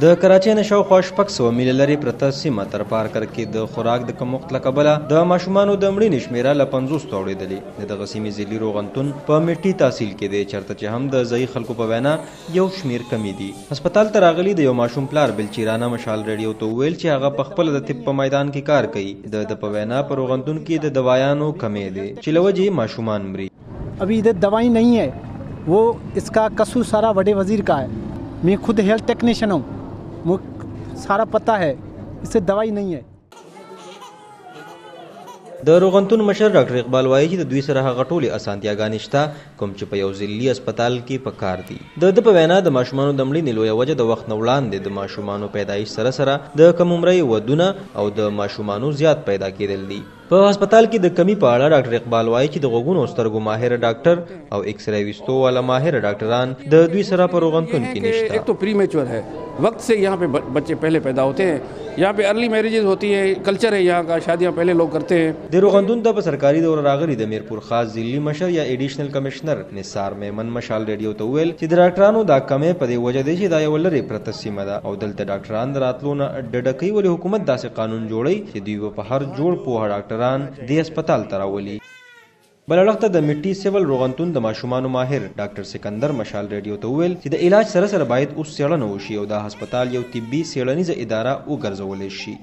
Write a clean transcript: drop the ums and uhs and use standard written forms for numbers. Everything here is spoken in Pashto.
د کراچۍ نه شاوخوا 600 میله لرې پرته سیمه تر پارکر کې د خوراک د کمښت له کبله د ماشومانو د مړینې شمېره له 50 ته اوړېدلې. د دغه سیمې ضلعي روغتون په میټي تحصیل کې دی چېرته چې هم د ځایي خلکو په وینا یو شمېر کمی دي. هسپتال ته راغلي د یو ماشوم پلار بلچیرانه مشال ریډیو ته وویل چې هغه په خپله د طب په میدان کې کار کوي. د په وینا په روغتون کې د دوایانو کمی دی چې له وجې ماشومان مري. अभी इधर दवाई नहीं है, वो इसका कसूर सारा बड़े वजीर का है. मैं खुद हेल्थ टेक्नीशियन हूँ, मुझे सारा पता है, इससे दवाई नहीं है. د روغتون مشر ډاکټر اقبال وایي چې د دوی سره هغه ټولې اسانتیاګانې شته کوم چې په یو ضلعي هسپتال کې په کار دي. د په وینا د ماشومانو د مړینې لویه وجه د وخت نه وړاندې د ماشومانو پیدایش سره سره د کم عمرۍ ودونه او د ماشومانو زیات پیدا کېدل دي. په هسپتال کې د کمی په اړه ډاکټر اقبال وایي چې د غوږونو او سترګو ماهر ډاکټر او ایکس ری ویستو والا ماهر ډاکټران د دوی سره په روغتون کې نشته. एक तो प्रीमेच्योर है, वक्त से यहाँ पे बच्चे पहले पैदा होते हैं. यहाँ पे अर्ली मैरिजेस होती है, कल्चर है यहाँ का, शादियाँ पहले लोग करते हैं. د روغتون ته په سرکاري دور راغلي د میرپور خاص ضلعي مشر یا ایډیشنل کمشنر نثار میمن مشال ریډیو ته وویل چې د ډاکټرانو دا کمی په دې وجه دی چې دا یو لرې پرته سیمه ده او دلته ډاکټران د راتلو نه ډډه کوي. ولې حکومت داسې قانون جوړوي چې دوی په هر جوړ پوهه ډاکټران دې هسپتال ته راولي. بل اړخ ته د میټي سیول روغتون د ماشومانو ماهر ډاکټر سکندر مشال ریډیو ته وویل چې د علاج سره سره باید اوس څېړنه وشي او دا هسپتال یو طبي څېړنیزه اداره وګرځولی شي.